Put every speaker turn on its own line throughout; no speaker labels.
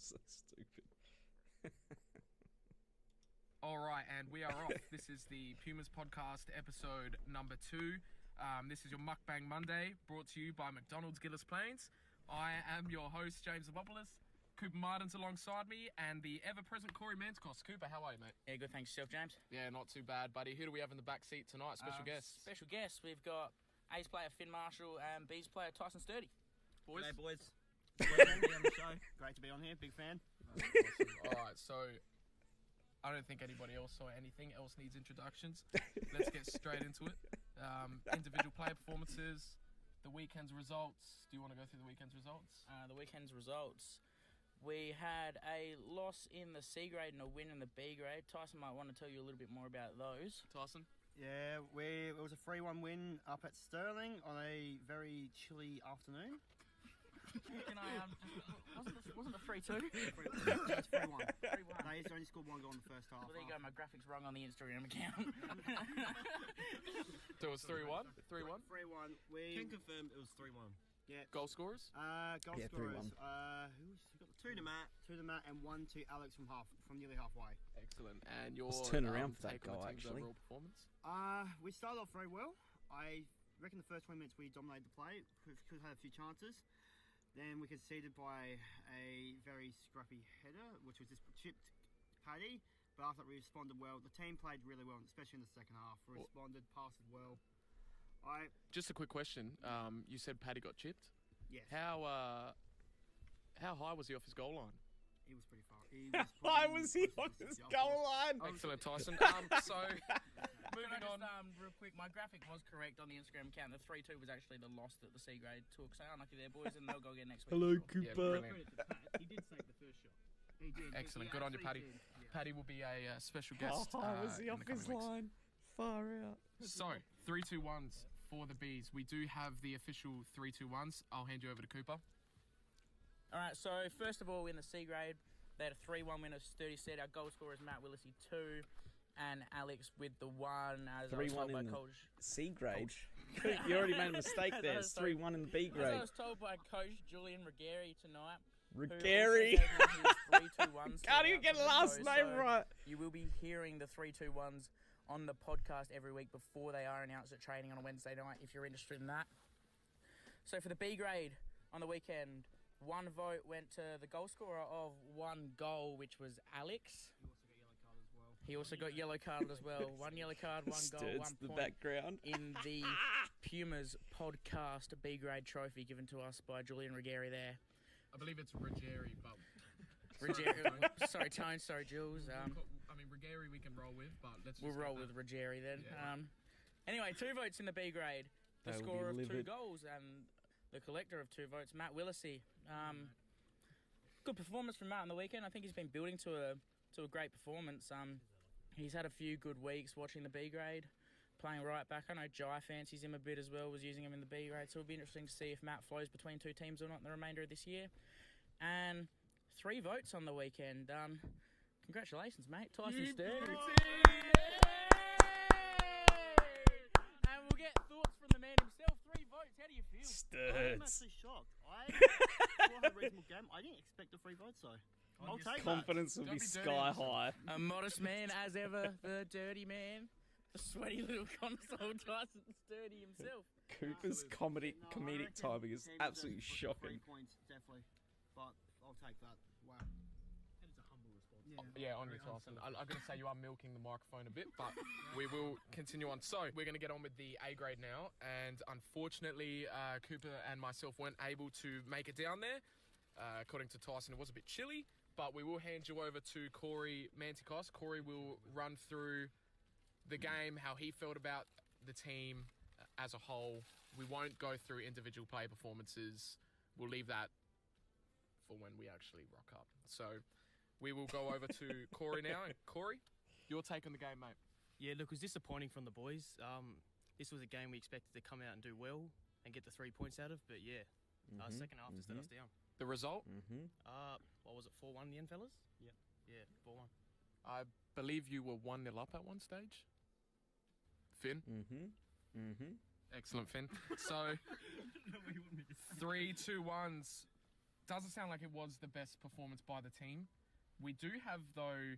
So stupid.
All right, and we are off. This is the Pumas Podcast, episode number 2. This is your Mukbang Monday, brought to you by McDonald's Gillis Plains. I am your host, James Zabopoulos. Cooper Martin's alongside me, and the ever-present Corey Manticos. Cooper, how are you, mate?
Yeah, good. Thanks yourself, James.
Yeah, not too bad, buddy. Who do we have in the back seat tonight? Special guests.
Special guests. We've got A's player Finn Marshall and B's player Tyson Sturdy.
Boys.
Hey, boys. Pleasure to be on the show. Great to be on here. Big fan.
Awesome. All right, so I don't think anybody else or anything else needs introductions. Let's get straight into it. Individual player performances, the weekend's results. Do you want to go through the weekend's results?
The weekend's results. We had a loss in the C grade and a win in the B grade. Tyson might want to tell you a little bit more about those.
Tyson?
Yeah, it was a 3-1 win up at Stirling on a very chilly afternoon.
Can I wasn't it 3-2?
It's 3-1. They only scored one goal in the first half.
Well, there you go. My graphics wrong on the Instagram account.
So it was 3-1? 3-1?
3-1. We
Can confirm it was 3-1.
Yeah.
Goal scorers?
Goal
Yeah,
scorers.
3-1.
We got 2 to Matt, and 1 to Alex from nearly halfway.
Excellent. And your
Let's turn around for that
take on
goal,
the team's
actually.
overall performance?
We started off very well. I reckon the first 20 minutes we dominated the play. Could have had a few chances. Then we conceded by a very scrappy header, which was just chipped Paddy. But after that, we responded well. The team played really well, especially in the second half. We responded, passed well.
Just a quick question. You said Paddy got chipped.
Yes.
How high was he off his goal line?
He was pretty far.
Why was he on his goal line?
Excellent, Tyson. So, moving on.
Real quick, my graphic was correct on the Instagram account. The 3-2 was actually the loss that the C grade took. So unlucky there, boys, and they'll go again next week.
Hello,
for sure.
Yeah,
Cooper.
brilliant.
He did save the first shot.
He did.
Excellent.
He
Good on you,
actually
Paddy.
did, yeah.
Paddy will be a special guest.
How high was he
in
off
the coming
his
weeks.
line? Far out.
So, 3-2-1s for the Bees. We do have the official 3-2-1s. I'll hand you over to Cooper.
All right, so first of all, in the C grade, they had a 3-1 win, as Sturdy said. Our goal scorers, Matt Willissy, 2, and Alex with the 1, as I was
3-1
told by
in the
Coach.
C grade. You already made a mistake there. It's 3-1 in the B
As I
grade.
was told by Coach Julian Regari tonight.
Regari. Can't even get the last name right.
You will be hearing the 3-2-1s on the podcast every week before they are announced at training on a Wednesday night, if you're interested in that. So for the B grade on the weekend, 1 vote went to the goal scorer of 1 goal, which was Alex. He also got yellow carded as well. 1 yellow card, 1 goal,
Sturds
1
the
point
background.
in the Pumas Podcast B grade trophy given to us by Julian Regari there.
I believe it's Ruggieri, but...
Sorry, Tone. Sorry, Jules.
I mean, Ruggieri we can roll with, but let's
We'll
just
roll
get
with Ruggieri then.
Yeah.
Anyway, 2 votes in the B grade. The
They will
scorer
be
of 2
livid.
goals and the collector of 2 votes, Matt Willissy. Good performance from Matt on the weekend. I think he's been building to a great performance. He's had a few good weeks watching the B grade, playing right back. I know Jai fancies him a bit as well, was using him in the B grade, so it'll be interesting to see if Matt flows between 2 teams or not in the remainder of this year. And 3 votes on the weekend. Congratulations, mate. Tyson Sturdy. And we'll get thoughts from the man himself. 3 votes. How do you feel?
I'm
Sturds.
actually shocked. I saw a reasonable game. I didn't expect the 3 votes, though. I'll take that.
Confidence will
Don't
be
be dirty
sky
on yourself.
high.
A modest man as ever, the dirty man, the sweaty little console Tyson Sturdy himself.
Cooper's
No, I
comedic
reckon
timing is
he deserves
absolutely
3
shocking.
points, definitely. But I'll take that. Wow.
That is a humble response.
Yeah, on you, Tyson. I'm going to say you are milking the microphone a bit, but we will continue on. So, we're going to get on with the A grade now, and unfortunately, Cooper and myself weren't able to make it down there. According to Tyson, it was a bit chilly, but we will hand you over to Corey Manticos. Corey will run through the game, how he felt about the team as a whole. We won't go through individual play performances. We'll leave that for when we actually rock up. So we will go over to Corey now. And Corey, your take on the game, mate.
Yeah, look, it was disappointing from the boys. This was a game we expected to come out and do well and get the 3 points out of, but yeah, second half just let us down.
The result?
What was it, 4-1 in the end, fellas?
Yeah.
Yeah, 4-1.
I believe you were 1-0 up at one stage. Finn? Excellent, Finn. So, 3-2-1s doesn't sound like it was the best performance by the team. We do have, though,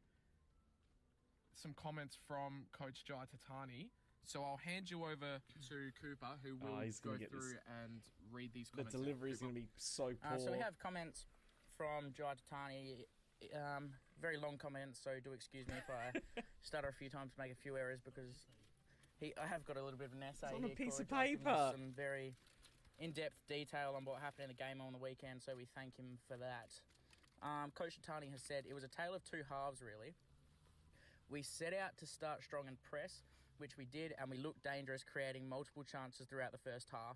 some comments from Coach Totani. So I'll hand you over to Cooper, who will go through and read these comments.
The delivery is going to be so poor.
So we have comments from Totani. Very long comments, so do excuse me if I stutter a few times to make a few errors, because I have got a little bit of an essay
it's on
here.
A piece of
Corey,
paper.
some very in-depth detail on what happened in the game on the weekend, so we thank him for that. Coach Totani has said, it was a tale of two halves, really. We set out to start strong and press, which we did, and we looked dangerous, creating multiple chances throughout the first half.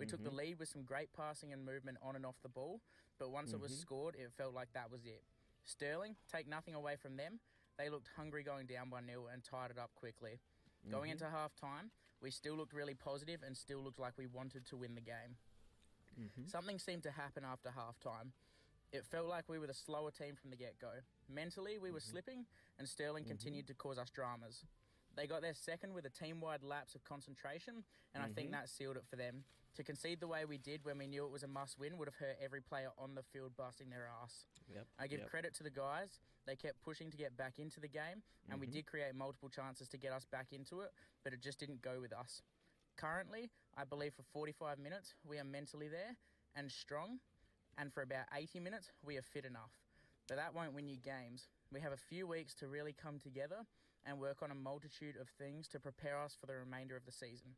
We took the lead with some great passing and movement on and off the ball, but once it was scored, it felt like that was it. Sterling, take nothing away from them. They looked hungry going down by 0 and tied it up quickly. Going into half-time, we still looked really positive and still looked like we wanted to win the game. Something seemed to happen after half-time. It felt like we were the slower team from the get-go. Mentally, we were slipping, and Sterling continued to cause us dramas. They got their second with a team-wide lapse of concentration, and I think that sealed it for them. To concede the way we did when we knew it was a must-win would have hurt every player on the field busting their ass. I give credit to the guys. They kept pushing to get back into the game, and we did create multiple chances to get us back into it, but it just didn't go with us. Currently, I believe for 45 minutes, we are mentally there and strong, and for about 80 minutes, we are fit enough. But that won't win you games. We have a few weeks to really come together and work on a multitude of things to prepare us for the remainder of the season.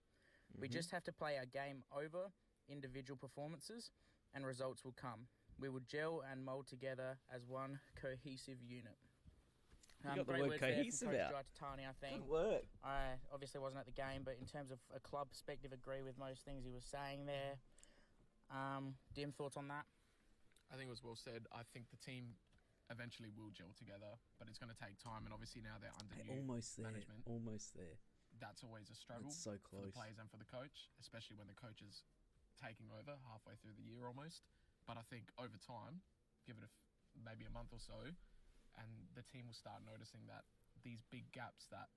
We just have to play our game over individual performances, and results will come. We will gel and mould together as one cohesive unit.
You got the word cohesive out.
Totani, I think.
Good work.
I obviously wasn't at the game, but in terms of a club perspective, agree with most things he was saying there. Dim, thoughts on that?
I think it was well said. I think the team eventually will gel together, but it's going to take time, and obviously now they're under new management.
Almost there.
That's always a struggle
it's so close.
For the players and for the coach, especially when the coach is taking over halfway through the year almost. But I think over time, give it maybe a month or so, and the team will start noticing that these big gaps that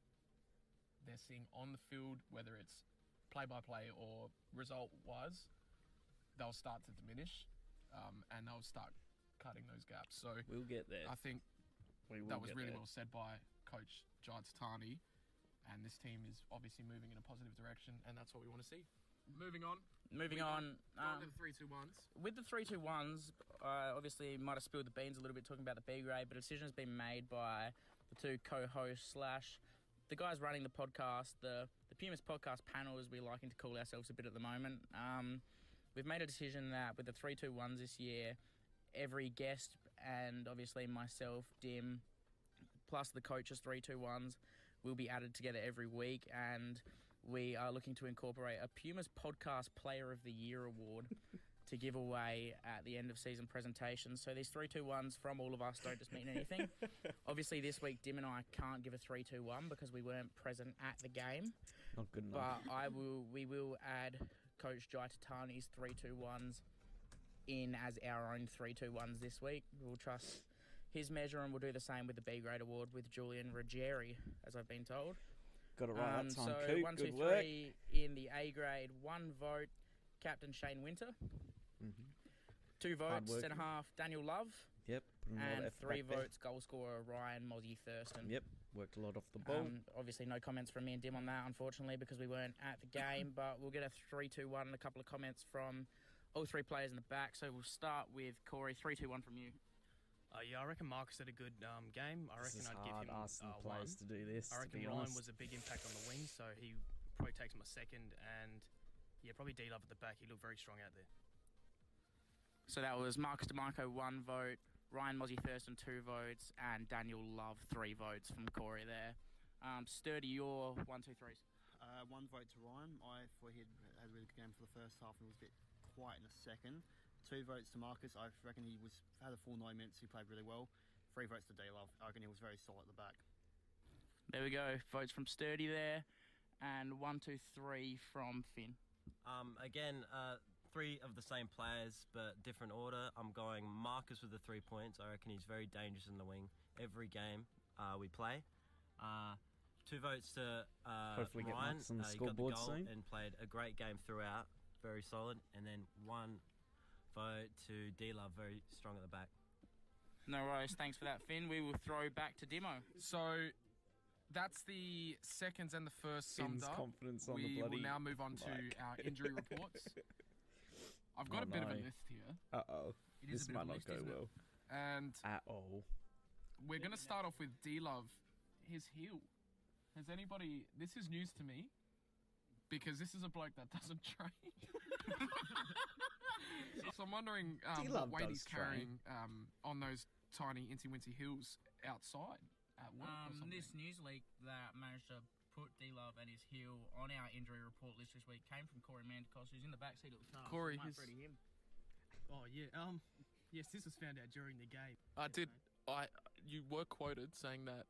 they're seeing on the field, whether it's play-by-play or result-wise, they'll start to diminish, and they'll start cutting those gaps. So
we'll get there.
I think that was really well said by Coach Totani, and this team is obviously moving in a positive direction, and that's what we want to see. Moving on.
On
to the 3-2-1s.
With the 3-2-1s, obviously might have spilled the beans a little bit talking about the B grade, but a decision has been made by the two co-hosts / the guys running the podcast, the Pumas Podcast panel, as we liking to call ourselves a bit at the moment. We've made a decision that with the 3-2-1s this year, every guest and obviously myself, Dim, plus the coaches' 3-2-1s will be added together every week, and we are looking to incorporate a Pumas Podcast Player of the Year award to give away at the end of season presentations. So these 3-2-1s from all of us don't just mean anything. Obviously this week Dim and I can't give a 3-2-1 because we weren't present at the game.
Not good enough.
But we will add Coach Totani's 3-2-1s in as our own 3-2-1s this week. We'll trust his measure, and we'll do the same with the B grade award with Julian Ruggieri, as I've been told.
Got it right that time,
so
Coop.
1, 2,
Good work.
3 in the A grade. 1 vote, Captain Shane Winter. 2 votes, centre half Daniel Love.
Yep.
And 3 votes, goal scorer Ryan Mozzie Thurston.
Yep. Worked a lot off the ball.
Obviously no comments from me and Dim on that, unfortunately, because we weren't at the game, but we'll get a 3-2-1 and a couple of comments from all 3 players in the back. So we'll start with Corey. 3-2-1 from you.
Yeah, I reckon Marcus had a good game. I reckon I'd give him
asking the players to do this.
I reckon Ryan was a big impact on the wing, so he probably takes my second. And yeah, probably D-Love at the back. He looked very strong out there.
So that was Marcus DeMarco, 1 vote, Ryan Mozzie Thurston, 2 votes, and Daniel Love, 3 votes from Corey there. Sturdy, your 1, 2, 3s.
1 vote to Ryan. I thought he had a really good game for the first half and was a bit quiet in the second. 2 votes to Marcus. I reckon he had a full 9 minutes. He played really well. 3 votes to D-Love. I reckon he was very solid at the back.
There we go. Votes from Sturdy there. And 1, 2, 3 from Finn.
Again, 3 of the same players, but different order. I'm going Marcus with the 3 points. I reckon he's very dangerous in the wing. Every game we play. 2 votes to
Hopefully
Ryan.
Get on the
He got the
scoreboard
goal
soon.
and played a great game throughout. Very solid. And then 1 vote to D-Love, very strong at the back.
No worries. Thanks for that, Finn. We will throw back to Dimo.
So that's the seconds and the first summed
Finn's
up.
confidence on the
We
bloody
will now move on to
mic.
our injury reports. I've got a bit of a
no.
list here.
Uh-oh.
It is
This
a bit
might
of a
not
list,
go
isn't it?
well.
And
At all.
we're going to start off with D-Love, his heel. Has anybody... This is news to me because this is a bloke that doesn't train. So I'm wondering what
D-Love
weight
does
he's carrying on those tiny incy-wincy hills outside at work or something.
This news leak that managed to put D-Love and his heel on our injury report list this week came from Corey Mandicos, who's in the backseat of the car.
Corey,
so we might
his-
throw to him.
Oh yeah. Yes, this was found out during the game.
You were quoted saying that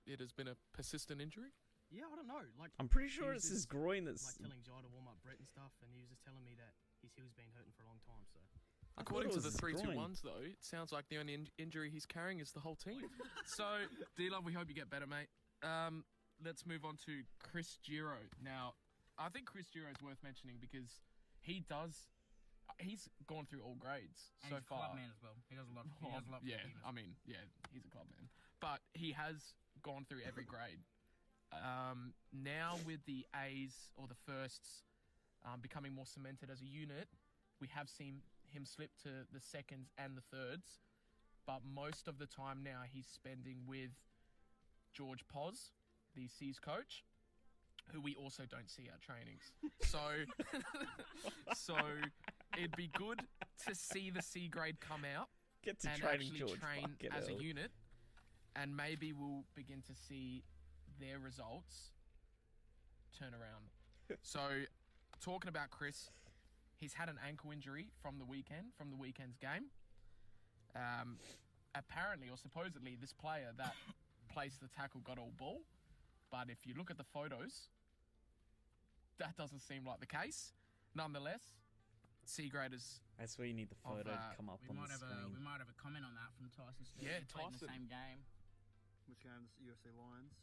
it has been a persistent injury?
Yeah, I don't know. Like
I'm pretty sure
he was
it's his
just,
groin that's...
like telling Jai to warm up Brett and stuff, and he was just telling me that his heel's been hurting for a long time. So
I thought
According
it
to
was
the
his
3 2
groin.
1s, though, it sounds like the only injury he's carrying is the whole team. So, D-Love, we hope you get better, mate. Let's move on to Chris Giro. Now, I think Chris Giro is worth mentioning because he's gone through all grades
And
so
he's a
far.
club man as well. He does a lot. He does a lot for
Yeah,
the team as
I mean, yeah, he's a club man. But he has gone through every grade. Now with the A's or the firsts becoming more cemented as a unit, we have seen him slip to the seconds and the thirds. But most of the time now he's spending with George Poz, the C's coach, who we also don't see at trainings. So it'd be good to see the C grade come out
Get to
and
training,
actually
George.
train
Fucking
as a
hell.
unit, and maybe we'll begin to see their results turn around. So, talking about Chris, he's had an ankle injury from the weekend's game. Apparently, or supposedly, this player that placed the tackle got all ball, but if you look at the photos, that doesn't seem like the case. Nonetheless, C graders.
That's where you need the photo to come up
we
on
might
the
have
screen.
we might have a comment on that from Tyson. Stewart.
Yeah,
He played in the
Tyson.
same game.
Which game? The USA Lions.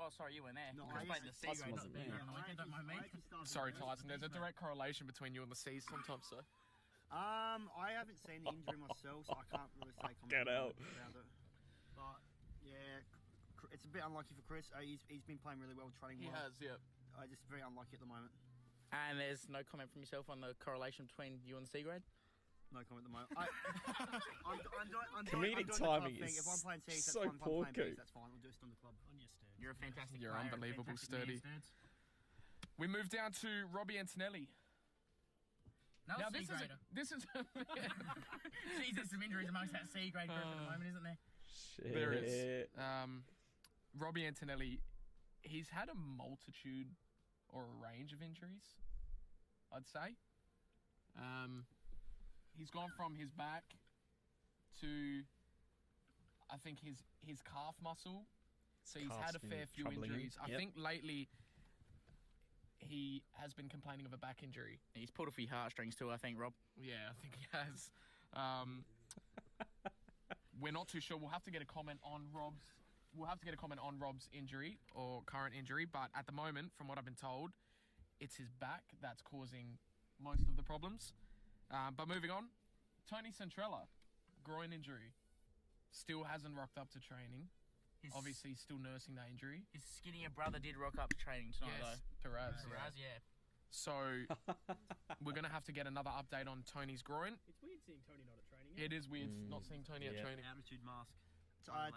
Oh, sorry, you weren't there.
No,
Chris
I-
played in the C
Tyson
grade, not
wasn't
the B
there.
grade on the weekend. Don't mind me.
Sorry, Tyson. There's a direct correlation between you and the C's sometimes, sir.
I haven't seen the injury myself, so I can't really say
Get out.
about it. But yeah, it's a bit unlucky for Chris. He's been playing really well, training
He
well.
has, yeah.
Just very unlucky at the moment.
And there's no comment from yourself on the correlation between you and the C grade?
No comment at the moment. I'm
Comedic
doing the club
timing
thing.
is
If I'm playing C's, that's
so
fine. If I'm
poor,
playing B's,
Coop.
that's fine. We'll do it on the club.
on your stairs.
You're a fantastic
You're
player,
unbelievable,
fantastic
sturdy.
man, Sturds.
We move down to Robbie Antonelli.
No,
Now
C
this is
grader.
this is
Jeez, there's some injuries amongst that C grade group at the moment, isn't there?
Shit.
there is Robbie Antonelli. He's had a multitude or a range of injuries, I'd say. He's gone from his back to, I think, his calf muscle. So he's had a
Calf's been
fair few
troubling him.
injuries. I
Yep.
think lately he has been complaining of a back injury.
He's pulled a few heartstrings too, I think, Rob.
Yeah, I think he has. We're not too sure. We'll have to get a comment on Rob's injury or current injury, but at the moment, from what I've been told, it's his back that's causing most of the problems. But moving on, Tony Centrella, groin injury, still hasn't rocked up to training. Obviously, still nursing that injury.
His skinnier brother did rock up to training tonight,
Yes, Perez.
though.
Yeah.
Raz, yeah.
So we're gonna have to get another update on Tony's groin.
It's weird seeing Tony not at training.
It is weird not seeing Tony at
Yeah.
training.
Altitude mask.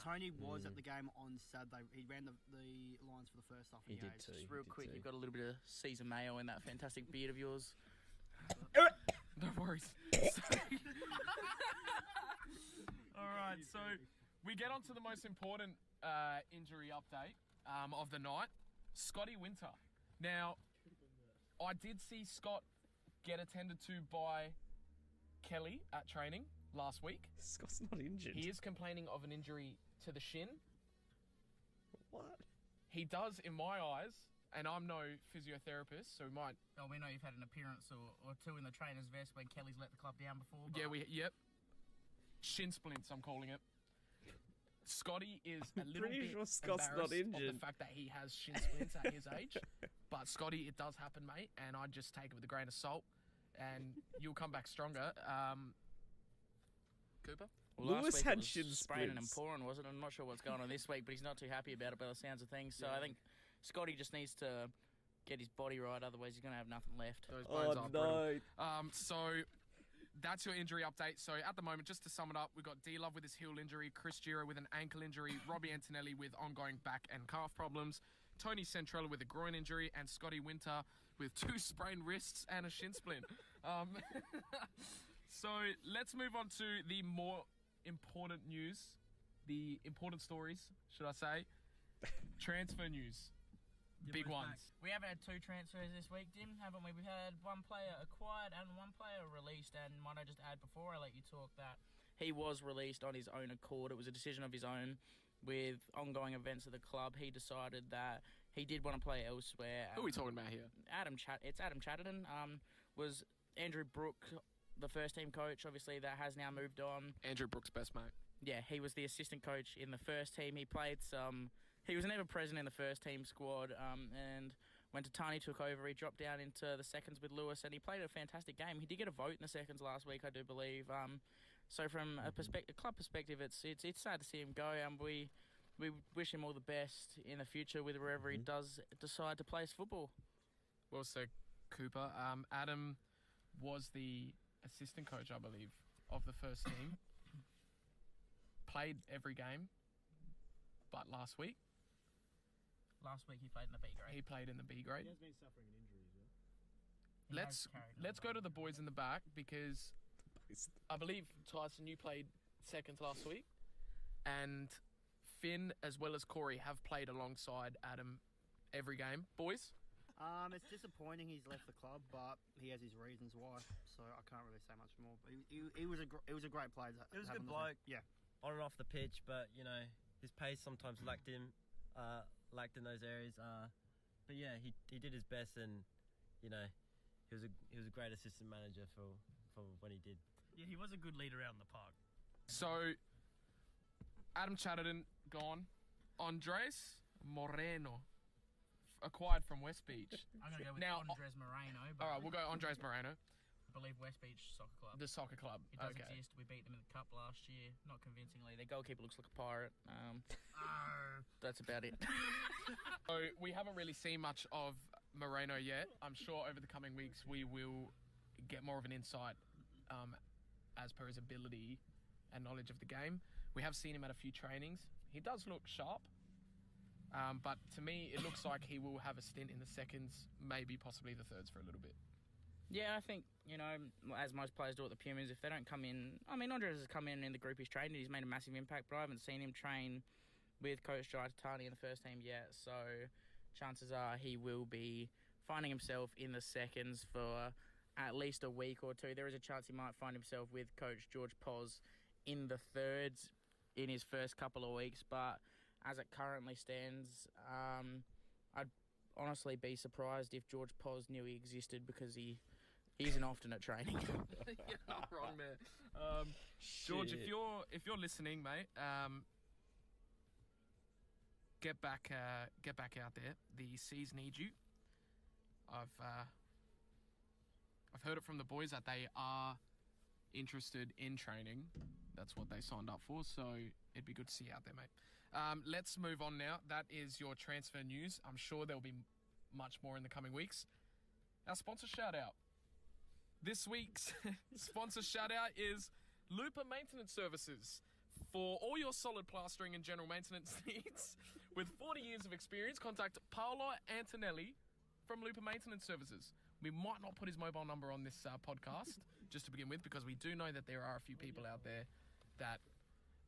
Tony was at the game on Saturday. He ran the lines for the first half.
He
of the
did
A's.
too.
Just real
he did
quick,
too.
you've got a little bit of Caesar mayo in that fantastic beard of yours.
No worries. All right, so we get on to the most important injury update of the night. Scotty Winter. Now, I did see Scott get attended to by Kelly at training last week.
Scott's not injured.
He is complaining of an injury to the shin.
What?
He does, in my eyes, and I'm no physiotherapist, so we might...
Oh, we know you've had an appearance or two in the trainer's vest when Kelly's let the club down before.
Yep. Shin splints, I'm calling it. Scotty is a little
Pretty
bit
sure Scott's not
embarrassed of
injured.
the fact that he has shin splints at his age. But Scotty, it does happen, mate, and I just take it with a grain of salt. and you'll come back stronger. Cooper?
Well, last
Lewis
week
had
it was
shin
spraining and
splints.
pouring, wasn't it? I'm not sure what's going on this week, but he's not too happy about it by the sounds of things. So I think Scotty just needs to get his body right, otherwise he's going to have nothing left.
Those bones
Oh
are brittle.
no!
So that's your injury update. So at the moment, just to sum it up, we've got D-Love with his heel injury, Chris Giro with an ankle injury, Robbie Antonelli with ongoing back and calf problems, Tony Centrella with a groin injury, and Scotty Winter with 2 sprained wrists and a shin splint. So let's move on to the more important news, the important stories, should I say. Transfer news. Big ones.
We have had 2 transfers this week, Dim, haven't we? We've had 1 player acquired and 1 player released, and might I just add before I let you talk that he was released on his own accord. It was a decision of his own. With ongoing events of the club, he decided that he did want to play elsewhere.
Who are we talking about here?
It's Adam Chatterton. Was Andrew Brook the first team coach? Obviously, that has now moved on.
Andrew Brook's best mate.
Yeah, he was the assistant coach in the first team. He played some. He was never present in the first team squad. And when Totani took over, he dropped down into the seconds with Lewis, and he played a fantastic game. He did get a vote in the seconds last week, I do believe. So from a club perspective, it's sad to see him go. We wish him all the best in the future with wherever he does decide to play his football.
Well said, Cooper. Adam was the assistant coach, I believe, of the first team. Played every game, but last week
Last week he played in the B grade.
he played in the B grade.
He has been suffering an injury as well.
He has carried on.
Let's go to the boys in the back, because I believe, Tyson, you played seconds last week, and Finn as well as Corey have played alongside Adam every game. Boys?
It's disappointing he's left the club, but he has his reasons why, so I can't really say much more. But he was a great player.
He was a
have
good
on the team.
bloke.
Yeah.
On and off the pitch, but his pace sometimes lacked in those areas. But yeah, he did his best, and he was a great assistant manager for what he did.
Yeah, he was a good leader out in the park.
So, Adam Chatterton, gone. Andres Moreno, acquired from West Beach.
I'm going to go with
Now,
Andres Moreno. But
All right, we'll go Andres Moreno,
I believe West Beach Soccer Club.
the soccer club.
It does
Okay.
exist. We beat them in the cup last year, not convincingly. Their goalkeeper looks like a pirate. That's about it.
So we haven't really seen much of Moreno yet. I'm sure over the coming weeks we will get more of an insight as per his ability and knowledge of the game. We have seen him at a few trainings. He does look sharp, but to me it looks like he will have a stint in the seconds, maybe possibly the thirds for a little bit.
Yeah, I think, as most players do at the Pumas, if they don't come in... I mean, Andres has come in the group he's trained in. He's made a massive impact, but I haven't seen him train with Coach Mr.Totani in the first team yet. So chances are he will be finding himself in the seconds for at least a week or 2. There is a chance he might find himself with Coach George Poz in the thirds in his first couple of weeks. But as it currently stands, I'd honestly be surprised if George Poz knew he existed, because he isn't often at training.
You're not wrong there. George, if you're listening, mate, get back out there. The Seas need you. I've heard it from the boys that they are interested in training. That's what they signed up for, so it'd be good to see you out there, mate. Let's move on now. That is your transfer news. I'm sure there'll be much more in the coming weeks. Our sponsor shout out. This week's sponsor shout out is Lupa Maintenance Services. For all your solid plastering and general maintenance needs, with 40 years of experience, contact Paolo Antonelli from Lupa Maintenance Services. We might not put his mobile number on this podcast, just to begin with, because we do know that there are a few people out there that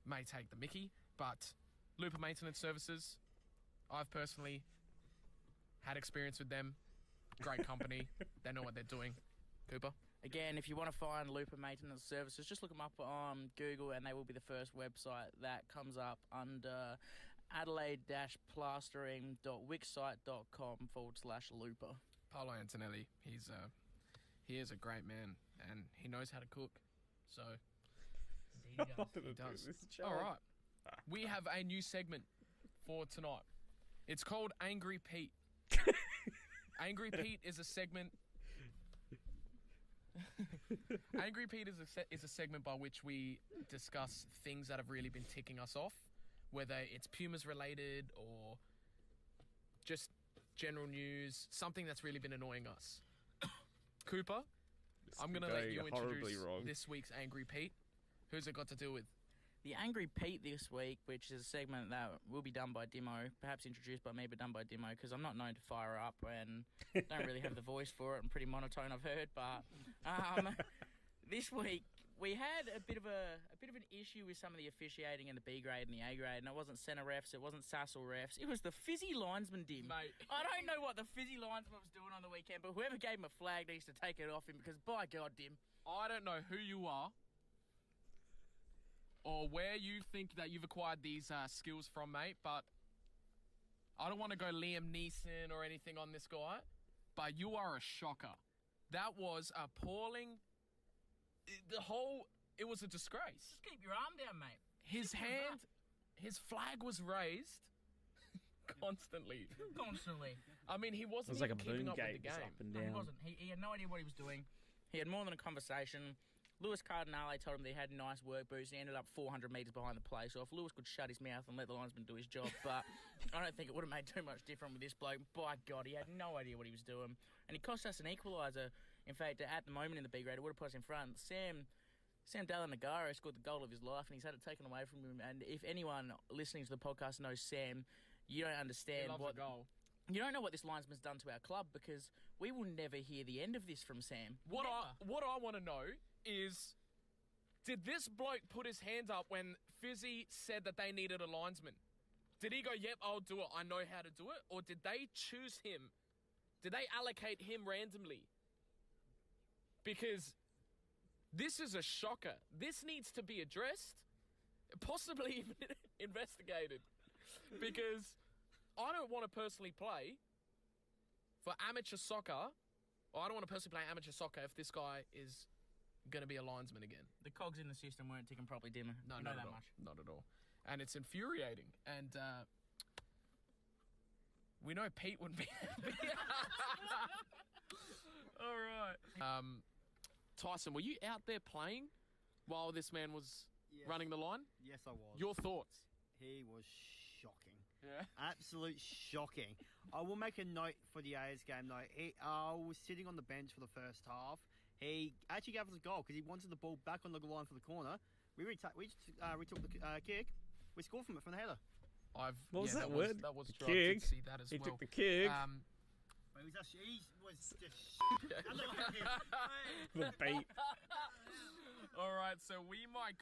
may take the mickey, but Lupa Maintenance Services, I've personally had experience with them. Great company. They know what they're doing. Cooper?
Again, if you want to find Lupa Maintenance Services, just look them up on Google, and they will be the first website that comes up under adelaide-plastering.wixsite.com/Lupa.
Paolo Antonelli, he is a great man, and he knows how to cook. So he does. All right, we have a new segment for tonight. It's called Angry Pete. Angry Pete is a segment Angry Pete is a segment by which we discuss things that have really been ticking us off, whether it's Pumas related or just general news, something that's really been annoying us. Cooper, I'm going to let you introduce this week's Angry Pete. Who's it got to do with?
The Angry Pete this week, which is a segment that will be done by Dimo, perhaps introduced by me, but done by Dimo, because I'm not known to fire up and don't really have the voice for it. I'm pretty monotone, I've heard. But this week we had a bit of an issue with some of the officiating in the B grade and the A grade, and it wasn't centre refs, it wasn't Sassel refs, it was the fizzy linesman, Dim.
Mate.
I don't know what the fizzy linesman was doing on the weekend, but whoever gave him a flag needs to take it off him, because by God, Dim.
I don't know who you are or where you think that you've acquired these skills from, mate, but I don't want to go Liam Neeson or anything on this guy, but you are a shocker. That was appalling. It was a disgrace.
Just keep your arm down, mate.
His flag was raised constantly. I mean, he wasn't
like a
keeping
boom
up with
gate,
the
just
game.
up and
No,
down.
he wasn't. He had no idea what he was doing. He had more than a conversation. Lewis Cardinale told him that he had nice work boots. He ended up 400 metres behind the play. So if Lewis could shut his mouth and let the linesman do his job, but I don't think it would have made too much difference with this bloke. By God, he had no idea what he was doing. And he cost us an equaliser. In fact, at the moment in the B grade, it would have put us in front. Sam Dallanagaro scored the goal of his life, and he's had it taken away from him. And if anyone listening to the podcast knows Sam, you don't understand
He loves a goal.
You don't know what this linesman's done to our club, because we will never hear the end of this from Sam.
What I want to know is, did this bloke put his hands up when Fizzy said that they needed a linesman? Did he go, yep, I'll do it, I know how to do it? Or did they choose him? Did they allocate him randomly? Because this is a shocker. This needs to be addressed, possibly even investigated. Because I don't want to personally play for amateur soccer, or I don't want to personally play amateur soccer if this guy is going to be a linesman again.
The cogs in the system weren't ticking properly, Dimmer.
No,
you
not
know
at
that
all.
much.
Not at all. And it's infuriating. And we know Pete wouldn't be happy. All right. Tyson, were you out there playing while this man was running the line?
Yes, I was.
Your thoughts?
He was shocking.
Yeah.
Absolute shocking. I will make a note for the A's game, though. I was sitting on the bench for the first half. He actually gave us a goal because he wanted the ball back on the line for the corner. We retook the kick. We scored from it, from the header.
What was that word?
That was
The
true. I did
kick.
see that as
He
well.
took the kick.
He was just
The bait.
All right, so we might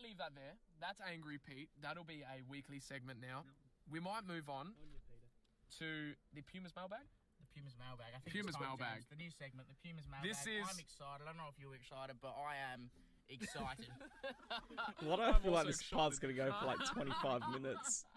leave that there. That's Angry Pete. That'll be a weekly segment now. We might move on to the Pumas mailbag.
The Pumas mailbag. I think
Pumas
it's time,
mailbag.
James. The new segment, the Pumas mailbag. I'm excited. I don't know if you're excited, but I am excited.
What I feel like
also
this part's going to go for like 25 minutes.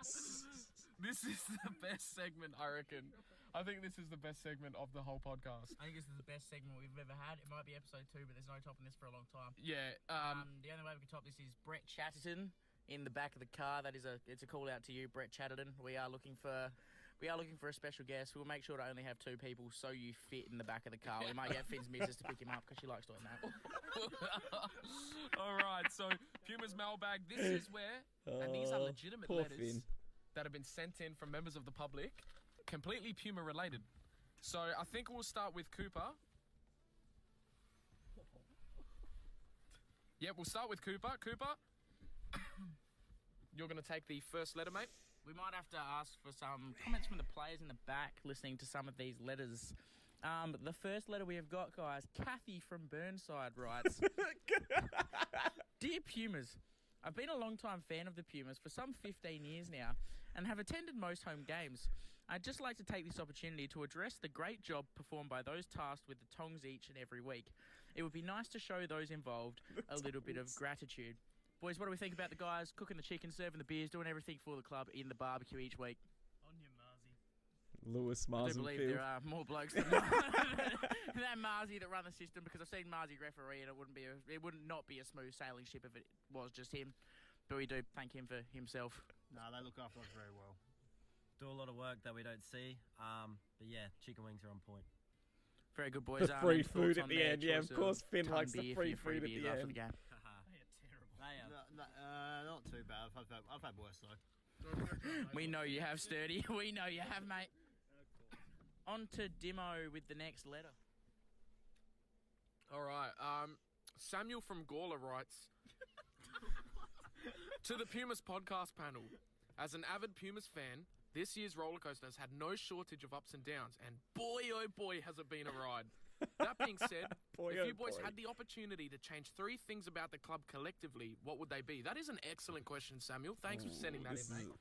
This is the best segment, I reckon. I think this is the best segment of the whole podcast.
I think this is the best segment we've ever had. It might be episode 2, but there's no topping this for a long time.
Yeah.
The only way we can top this is Brett Chatterton in the back of the car. It's a call out to you, Brett Chatterton. We are looking for a special guest. We'll make sure to only have 2 people so you fit in the back of the car. We might get Finn's missus to pick him up because she likes doing that.
All right, so Pumas mailbag. This is where, and these are legitimate
poor
letters
Finn.
that have been sent in from members of the public, completely Puma related. So I think we'll start with Cooper. Yep, we'll start with Cooper. Cooper, you're going to take the first letter, mate.
We might have to ask for some comments from the players in the back listening to some of these letters. The first letter we have got, guys, Kathy from Burnside writes, Dear Pumas, I've been a long-time fan of the Pumas for some 15 years now and have attended most home games. I'd just like to take this opportunity to address the great job performed by those tasked with the tongs each and every week. It would be nice to show those involved a little bit of gratitude. Boys, what do we think about the guys cooking the chicken, serving the beers, doing everything for the club in the barbecue each week?
On your Marzi.
Lewis
I do believe
Marsdenfield.
there are more blokes than that Marzi that run the system, because I've seen Marzi referee and it would not be a smooth sailing ship if it was just him. But we do thank him for himself.
No, they look after us very well.
Do a lot of work that we don't see. But yeah, chicken wings are on point.
Very good, boys.
The free
and
food
thoughts
at
on
the
their
end. Yeah,
choice
of course Finn
tongue
likes the
beer for
free
your
food at
beers
the
after
end.
the game.
Not too bad. I've had worse though.
We know you have, Sturdy. We know you have, mate. On to Dimo with the next letter.
All right. Samuel from Gawler writes, to the Pumas podcast panel, as an avid Pumas fan, this year's roller coaster has had no shortage of ups and downs, and boy, oh boy, has it been a ride. That being said, if you boys had the opportunity to change 3 things about the club collectively, what would they be? That is an excellent question, Samuel. Thanks for sending that in, mate.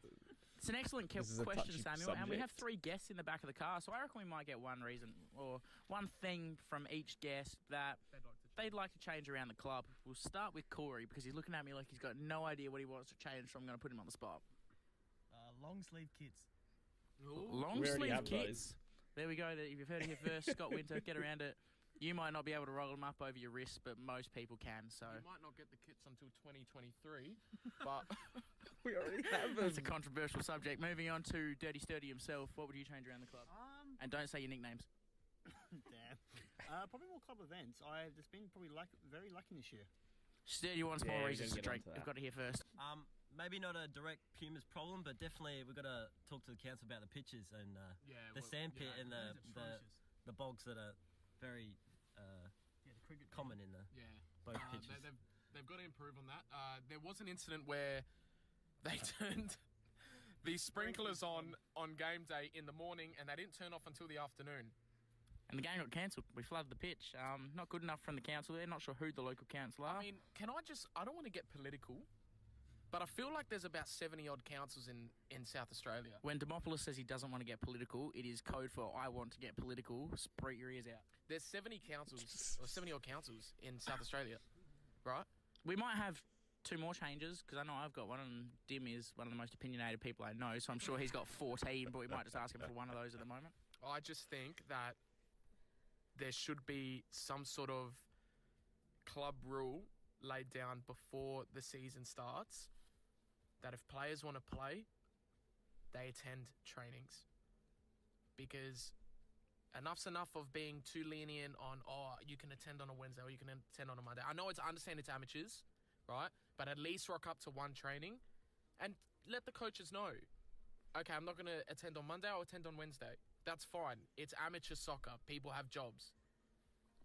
It's an excellent
This is a
question,
touchy
Samuel, and we have
subject.
3 guests in the back of the car, so I reckon we might get one reason or one thing from each guest that they'd like to change around the club. We'll start with Corey because he's looking at me like he's got no idea what he wants to change, so I'm going to put him on the spot.
Long sleeve kits.
Long
We already
sleeve
have
kits. There we go. If you've heard it here first, Scott Winter, get around it. You might not be able to roll them up over your wrist, but most people can. So
You might not get the kits until 2023, but
We already have
that's a
them.
controversial subject. Moving on to Dirty Sturdy himself. What would you change around the club? And don't say your nicknames.
Damn. Probably more club events. I've just been probably very lucky this year.
Sturdy wants
Yeah,
more
we're
reasons to
gonna get
drink.
onto that.
We've got to hear first.
Maybe not a direct Pumas problem, but definitely we've got to talk to the council about the pitches and the sandpit and the bogs that are very common in both pitches.
They've got to improve on that. There was an incident where they turned the sprinklers on game day in the morning, and they didn't turn off until the afternoon.
And the game got cancelled. We flooded the pitch. Not good enough from the council there. Not sure who the local council are.
I mean, I don't want to get political, but I feel like there's about 70-odd councils in South Australia.
When Demopoulos says he doesn't want to get political, it is code for I want to get political. Spread your ears out.
There's 70 councils, or 70-odd councils in South Australia, right?
We might have 2 more changes, because I know I've got one, and Dim is one of the most opinionated people I know, so I'm sure he's got 14, but we might just ask him for one of those at the moment.
I just think that there should be some sort of club rule laid down before the season starts that if players want to play, they attend trainings. Because enough's enough of being too lenient on, you can attend on a Wednesday or you can attend on a Monday. I understand it's amateurs, right? But at least rock up to one training and let the coaches know. Okay, I'm not going to attend on Monday, I'll attend on Wednesday. That's fine. It's amateur soccer. People have jobs.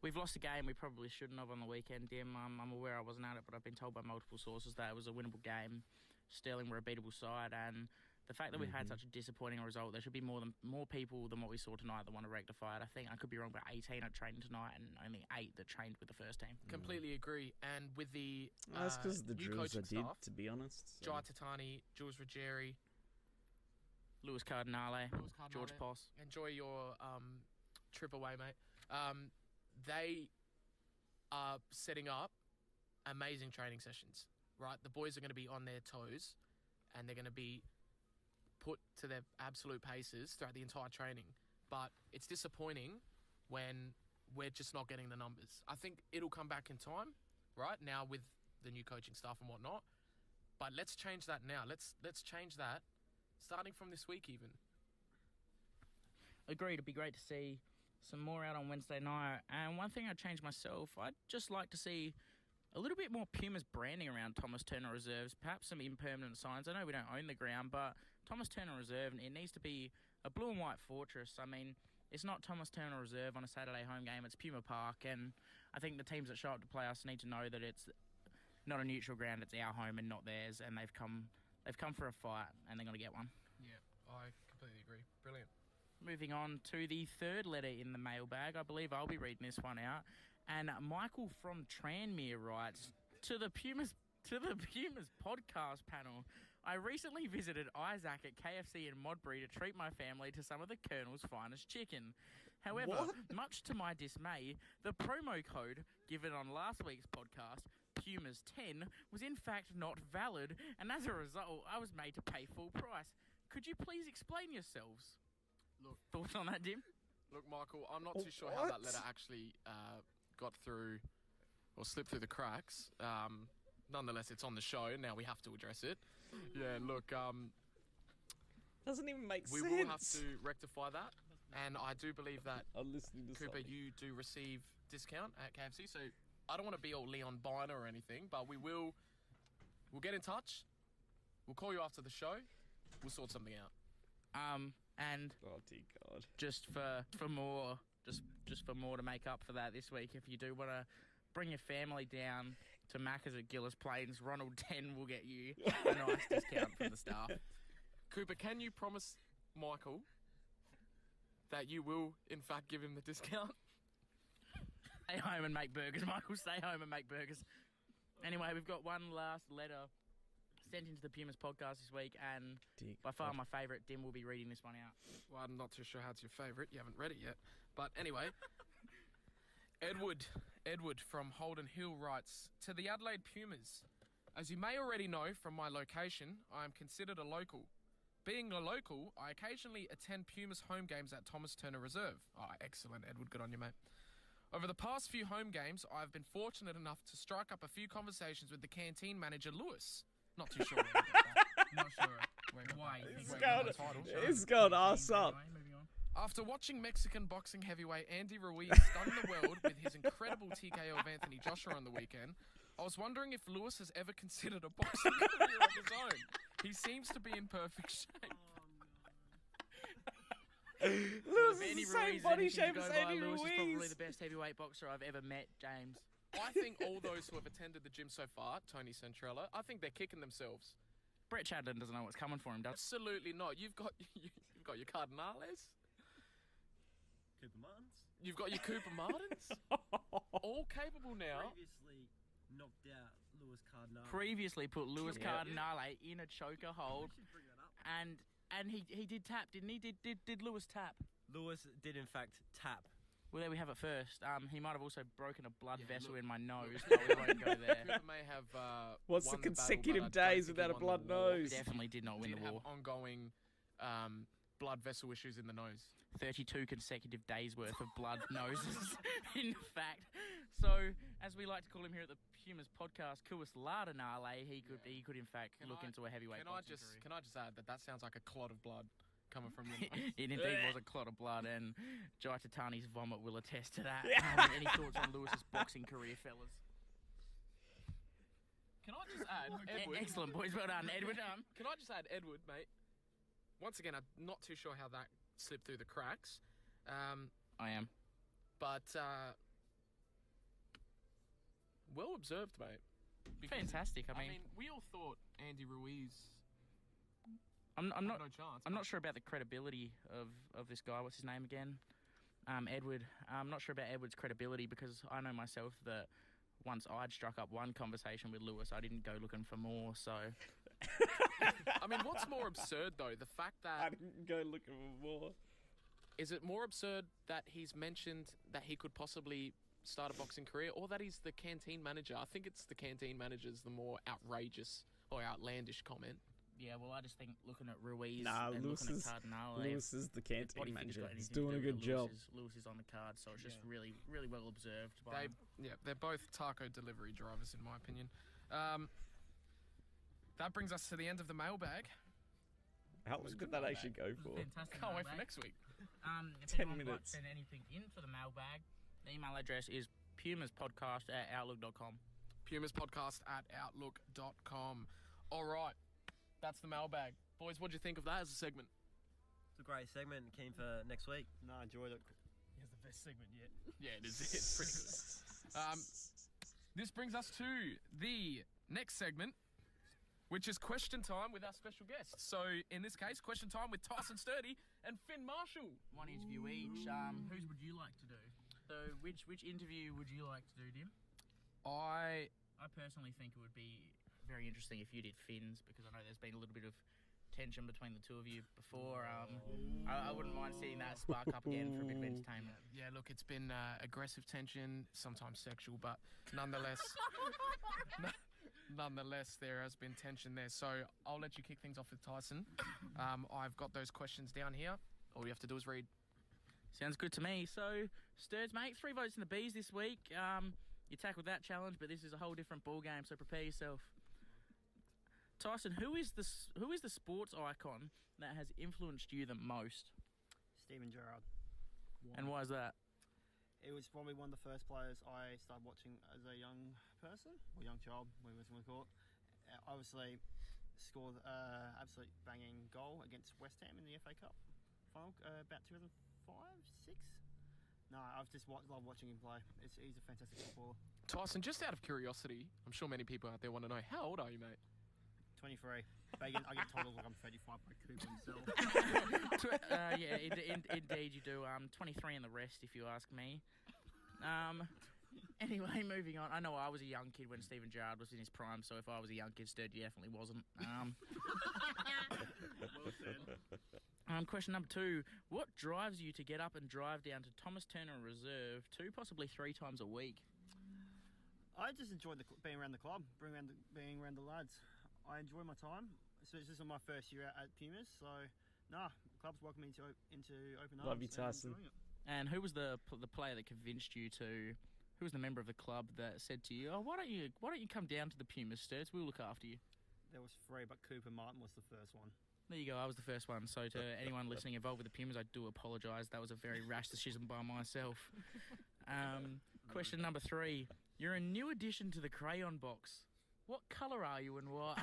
We've lost a game we probably shouldn't have on the weekend, Dim. I'm aware I wasn't at it, but I've been told by multiple sources that it was a winnable game. Sterling were a beatable side, and the fact that we've had such a disappointing result, there should be more people than what we saw tonight that want to rectify it. I think I could be wrong, but 18 at training tonight and only 8 that trained with the first team.
Completely agree. And with the
That's because the
new
drills
coaching
I did,
staff,
to be honest. So.
Mr.Totani, Jules Ruggieri,
Lewis Cardinale, George Poss.
enjoy your trip away, mate. They are setting up amazing training sessions, right? The boys are going to be on their toes and they're going to be put to their absolute paces throughout the entire training. But it's disappointing when we're just not getting the numbers. I think it'll come back in time, right? Now with the new coaching staff and whatnot. But let's change that now. Let's change that starting from this week even.
Agreed, it'd be great to see some more out on Wednesday night. And one thing I'd change myself, I'd just like to see a little bit more Pumas branding around Thomas Turner Reserves, perhaps some impermanent signs. I know we don't own the ground, but Thomas Turner Reserve, it needs to be a blue and white fortress. I mean, it's not Thomas Turner Reserve on a Saturday home game, it's Puma Park, and I think the teams that show up to play us need to know that it's not a neutral ground, it's our home and not theirs, and they've come for a fight, and they're going to get one.
Yeah, I completely agree. Brilliant.
Moving on to the third letter in the mailbag. I believe I'll be reading this one out. And Michael from Tranmere writes, to the Pumas podcast panel, I recently visited Isaac at KFC in Modbury to treat my family to some of the Colonel's finest chicken. However, much to my dismay, the promo code given on last week's podcast, Pumas10, was in fact not valid, and as a result, I was made to pay full price. Could you please explain yourselves?
Look,
thoughts on that, Dim?
Look, Michael, I'm not too sure how that letter actually got through or slipped through the cracks. Nonetheless, it's on the show. Now we have to address it. Yeah, look,
Doesn't even make
we
sense.
will have to rectify that. And I do believe that,
I'm listening to
Cooper,
something.
you do receive discount at KFC. So I don't want to be all Leon Biner or anything, but we'll get in touch. We'll call you after the show. We'll sort something out.
And
Oh dear God.
just for more to make up for that this week, if you do want to bring your family down to Macca's at Gillis Plains, Ronald 10 will get you a nice discount from the staff.
Cooper, can you promise Michael that you will, in fact, give him the discount?
Stay home and make burgers, Michael. Stay home and make burgers. Anyway, we've got one last letter sent into the Pumas podcast this week, and
Dear
by far
God.
my favourite. Dim will be reading this one out.
Well, I'm not too sure how it's your favourite. You haven't read it yet. But anyway, Edward from Holden Hill writes, to the Adelaide Pumas, as you may already know from my location, I am considered a local. Being a local, I occasionally attend Pumas home games at Thomas Turner Reserve. Oh, excellent, Edward. Good on you, mate. Over the past few home games, I've been fortunate enough to strike up a few conversations with the canteen manager, Lewis. Not too sure where we got that. Not sure why.
It's going ass up.
Moving on.
After watching Mexican boxing heavyweight Andy Ruiz stun the world with his incredible TKO of Anthony Joshua on the weekend, I was wondering if Lewis has ever considered a boxing career of his own. He seems to be in perfect shape.
Lewis
If
is
Andy
the same
Ruiz
body
is anything
shape
to
as
go by,
Andy
Lewis is probably
Ruiz.
the best heavyweight boxer I've ever met, James.
I think all those who have attended the gym so far, Tony Centrella, I think they're kicking themselves.
Brett Chadlin doesn't know what's coming for him, does
Absolutely not. You've got your Cardinales.
Cooper Martins.
You've got your Cooper Martins. All capable now.
Previously knocked out Lewis Cardinal.
Previously put Lewis
Yeah.
Cardinale in a choker hold,
We should bring that up.
and he did tap, didn't he? Did Lewis tap?
Lewis did in fact tap.
Well, there we have it first. He might have also broken a blood
Yeah,
vessel
look.
in my nose, but we won't go there.
Cooper may have
What's
won
the
battle,
consecutive
but I don't
days
think
without
he
a
won
blood
the war.
nose?
Definitely did not win
Did
the
have
war.
ongoing blood vessel issues in the nose.
32 consecutive days worth of blood noses, in fact. So, as we like to call him here at the Pumas podcast, Kuis Lardanale, he could in fact
Can
look
I-
into a heavyweight
Can I
boxing
just
career.
add that sounds like a clot of blood coming from your nose?
It indeed was a clot of blood, and Mr.Totani's vomit will attest to that. Any thoughts on Lewis's boxing career, fellas?
Can I just add, Edward?
Excellent, boys. Well done, Edward.
Can I just add, Edward, mate? Once again, I'm not too sure how that slipped through the cracks.
I am.
But well observed, mate. Because,
Fantastic. I
I
mean,
mean, we all thought Andy Ruiz
I'm
had
not
no chance.
I'm not sure about the credibility of this guy. What's his name again? Edward. I'm not sure about Edward's credibility because I know myself that once I'd struck up one conversation with Lewis, I didn't go looking for more. So
I mean, what's more absurd though? The fact
I
that
didn't go looking for more.
is it more absurd that he's mentioned that he could possibly start a boxing career, or that he's the canteen manager? I think it's the canteen manager's the more outrageous or outlandish comment.
yeah, well, I just think looking at Ruiz
Nah,
and
Lewis
looking
is-
at Cardinale,
Lewis is the
body
canteen
fitness
manager.
got
He's
anything to
doing a
do
good
with
job.
Lewis is on the card, so it's just really well observed. By him.
They're both taco delivery drivers, in my opinion. That brings us to the end of the mailbag.
How long did that actually go for?
Fantastic.
Can't wait for
mailbag.
next week.
If
10
anyone would like to
minutes.
send anything in for the mailbag, the email address is pumaspodcast@outlook.com.
pumaspodcast@outlook.com. All right, that's the mailbag. Boys, what do you think of that as a segment?
It's a great segment. Keen for next week.
No, I enjoyed it.
It's the best segment yet.
Yeah, it is. It's pretty good. This brings us to the next segment, which is question time with our special guests. So, in this case, question time with Tyson Sturdy and Finn Marshall.
One interview each. Whose would you like to do? So, which interview would you like to do, Dim? I personally think it would be very interesting if you did Finn's, because I know there's been a little bit of tension between the two of you before. I wouldn't mind seeing that spark up again for a bit of entertainment.
Yeah, look, it's been aggressive tension, sometimes sexual, but nonetheless, there has been tension there. So I'll let you kick things off with Tyson. I've got those questions down here. All you have to do is read.
Sounds good to me. So, Sturds, mate, 3 votes in the B's this week. You tackled that challenge, but this is a whole different ball game, so prepare yourself. Tyson, who is the sports icon that has influenced you the most?
Steven Gerrard.
And why is that?
It was probably one of the first players I started watching as a young person, or young child, whatever you want to call it. Obviously, scored absolute banging goal against West Ham in the FA Cup final about 2005, 6. No, I've just loved watching him play. He's a fantastic footballer.
Tyson, just out of curiosity, I'm sure many people out there want to know, how old are you, mate?
23. I get told like I'm 35 by Cooper himself.
Yeah, indeed you do. 23 and the rest, if you ask me. Anyway, moving on. I know I was a young kid when Steven Gerrard was in his prime, so if I was a young kid, Sturdy definitely wasn't.
Well said.
Question number 2. What drives you to get up and drive down to Thomas Turner Reserve 2, possibly 3 times a week?
I just enjoy being around the club, being around the lads. I enjoy my time. So this is my first year at Pumas, so the club's welcomed me into open arms.
Love you, Tyson.
And who was the player that convinced you to? Who was the member of the club that said to you, "Oh, why don't you come down to the Pumas, Sturts? We'll look after you."
There was 3, but Cooper Martin was the first one.
There you go. I was the first one. So to anyone listening involved with the Pumas, I do apologise. That was a very rash decision by myself. Question number 3. You're a new addition to the crayon box. What colour are you and why?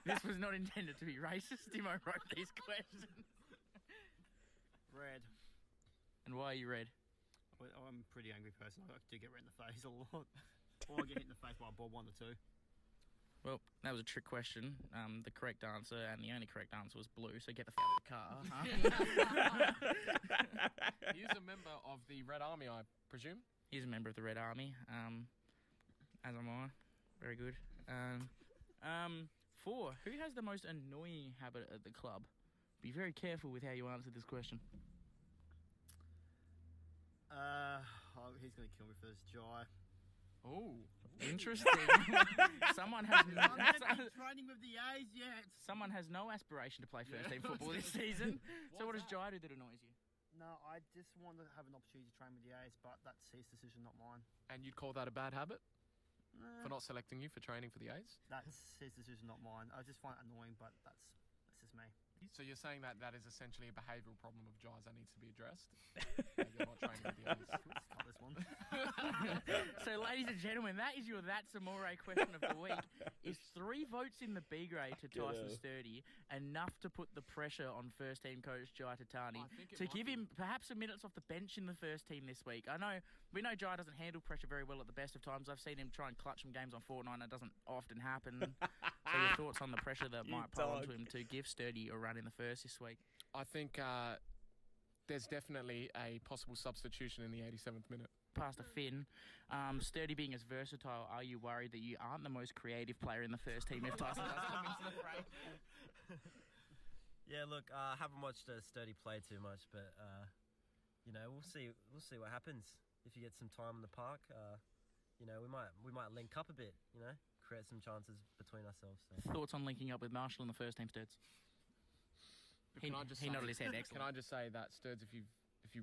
This was not intended to be racist. Timo wrote these questions.
Red.
And why are you red?
I'm a pretty angry person. I do get red in the face a lot. Or I get hit in the face by a ball, one or two.
Well, that was a trick question. The correct answer, and the only correct answer, was blue, so get the f*** out of the car.
He's a member of the Red Army, I presume?
He's a member of the Red Army, as am I. Very good. 4. Who has the most annoying habit at the club? Be very careful with how you answer this question.
He's going to kill me for this, Jai.
Oh, interesting. Someone has
training with the A's yet.
Someone has no aspiration to play first team football this season. So what does Jai do that annoys you?
No, I just want to have an opportunity to train with the A's, but that's his decision, not mine.
And you'd call that a bad habit? For not selecting you for training for the A's?
That's his decision, not mine. I just find it annoying, but that's just me.
So you're saying that is essentially a behavioural problem of Jai's that needs to be addressed? You're not training with the A's.
Let's cut this one.
So, ladies and gentlemen, that is your That's Amore question of the week. Is 3 votes in the B grade to Tyson Sturdy enough to put the pressure on first team coach Jai Tatani to give him perhaps some minutes off the bench in the first team this week? We know Jai doesn't handle pressure very well at the best of times. I've seen him try and clutch some games on Fortnite, and it doesn't often happen. So your thoughts on the pressure that might pile onto him to give Sturdy a run in the first this week?
I think there's definitely a possible substitution in the 87th minute.
Pastor Finn, Sturdy being as versatile, are you worried that you aren't the most creative player in the first team if Tyson does come into the fray?
Yeah, look, I haven't watched Sturdy play too much, but we'll see what happens if you get some time in the park. We might link up a bit, create some chances between ourselves. So.
Thoughts on linking up with Marshall in the first team, Sturds? He nodded his head. Excellent.
Can I just say that, Sturds, if you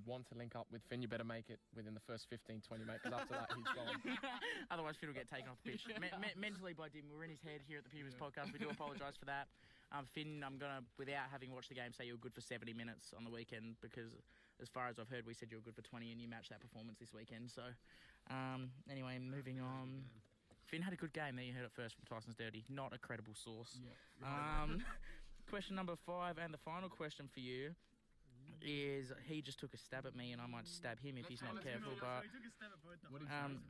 want to link up with Finn, you better make it within the first 15, 20, mate, because after that, he's gone.
Otherwise, Finn will get taken off the pitch. Mentally by Dim. We're in his head here at the Pumas Podcast. We do apologise for that. Finn, I'm going to, without having watched the game, say you were good for 70 minutes on the weekend because, as far as I've heard, we said you were good for 20 and you matched that performance this weekend. So, anyway, moving on. Finn had a good game. There you heard it first from Tyson's Dirty. Not a credible source. Yeah. Question number 5 and the final question for you is, he just took a stab at me and I might stab him if he's not careful, but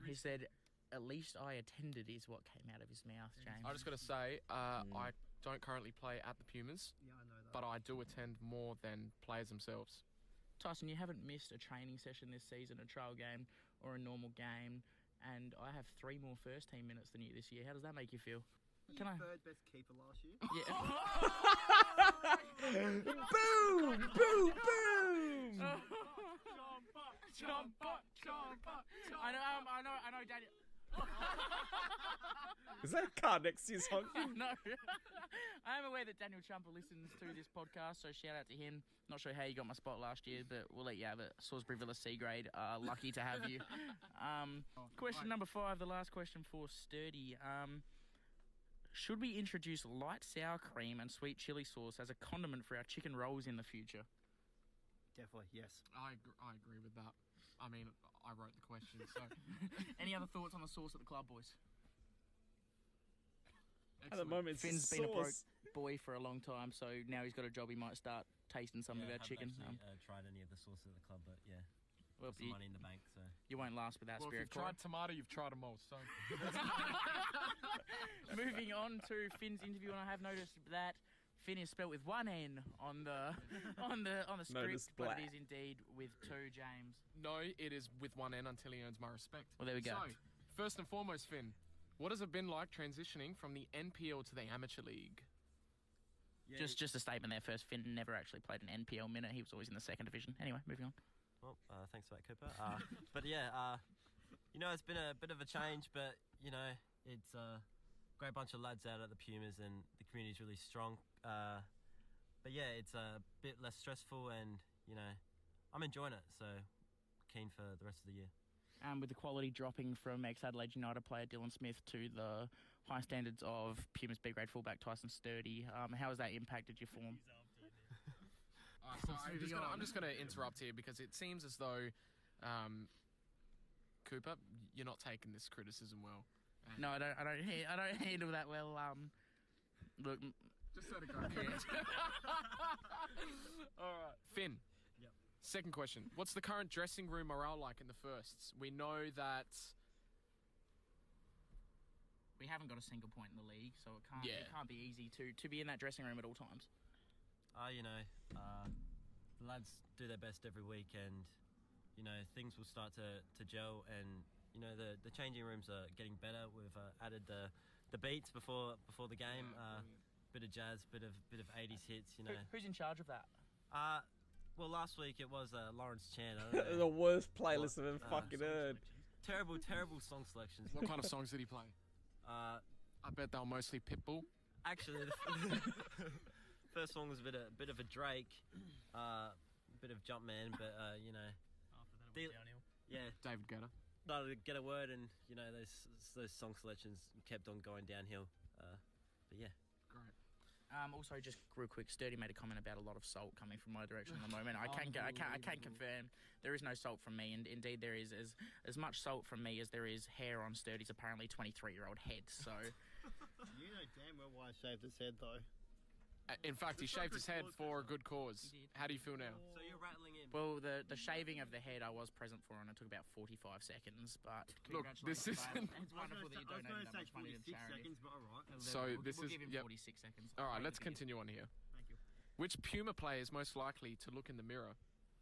he said, at least I attended is what came out of his mouth, James.
I just got to say, I don't currently play at the Pumas,
Yeah, I know that.
but I do attend more than players themselves.
Tyson, you haven't missed a training session this season, a trial game or a normal game, and I have 3 more first team minutes than you this year. How does that make you feel?
Can I? Third best keeper last year.
Yeah.
Boom! Boom! Boom!
I know, Daniel.
Is that a car next to his honk?
No. I am aware that Daniel Chumper listens to this podcast, so shout out to him. Not sure how you got my spot last year, but we'll let you have it. Salisbury Villa C grade. Lucky to have you. Question number 5, the last question for Sturdy. Should we introduce light sour cream and sweet chili sauce as a condiment for our chicken rolls in the future?
Definitely, yes.
I agree with that. I mean, I wrote the question, so...
Any other thoughts on the sauce at the club, boys?
At the moment, it's
Finn's been a broke
sauce.
boy for a long time, so now he's got a job. He might start tasting some of our chicken.
Haven't tried any of the sauce at the club, but yeah,
Well,
got some money in the bank, so...
you won't last without
Well, if
spirit.
you've tried tomato, you've tried them all, so...
Moving on to Finn's interview, and I have noticed that Finn is spelt with one N on the script,
Noticed
but
black.
it is indeed with two, James.
No, it is with one N until he earns my respect.
Well, there we go.
So, first and foremost, Finn, what has it been like transitioning from the NPL to the Amateur League?
Yeah,
Just a statement there first. Finn never actually played an NPL minute. He was always in the second division. Anyway, moving on.
Well, thanks for that, Cooper. But yeah, it's been a bit of a change, but it's a great bunch of lads out at the Pumas, and the community's really strong. But yeah, it's a bit less stressful, and I'm enjoying it. So keen for the rest of the year.
With the quality dropping from ex-Adelaide United player Dylan Smith to the high standards of Pumas B grade fullback Tyson Sturdy, how has that impacted your form?
So I'm just going to interrupt here because it seems as though, Cooper, you're not taking this criticism well.
No, I don't handle that well. Look,
Just let it go. All right, Finn.
Yep.
Second question: what's the current dressing room morale like in the firsts? We know that.
we haven't got a single point in the league, so it can't be easy to be in that dressing room at all times.
The lads do their best every week, and things will start to gel, and the changing rooms are getting better. We've added the beats before the game, bit of jazz, bit of 80s hits.
Who's in charge of that?
Well, last week it was Lawrence Chan.
The worst playlist I've ever fucking heard.
Terrible song selections.
What kind of songs did he play?
Uh,
I bet they were mostly Pitbull.
Actually, the first song was a bit of a Drake, bit of Jumpman, but
After that, it went downhill.
yeah,
David Guetta.
no, to get a word, and those song selections kept on going downhill. But yeah.
Great.
Also, just real quick, Sturdy made a comment about a lot of salt coming from my direction at the moment. I can confirm there is no salt from me, and indeed there is as much salt from me as there is hair on Sturdy's apparently 23-year-old head. So,
You know damn well why I shaved his head, though.
In fact, he shaved his head for a good cause. How do you feel now?
So you're rattling in.
well, the shaving of the head I was present for, and it took about 45 seconds. But
Look, this
congratulations,
isn't-
It's wonderful that you
I was
donated
going to
that
say
much money to
46
charity.
seconds, but alright.
So
we'll
this
give
is-
him
yep.
46 seconds.
All right,
Great
let's
to give.
continue on here.
Thank you.
Which Puma player is most likely to look in the mirror?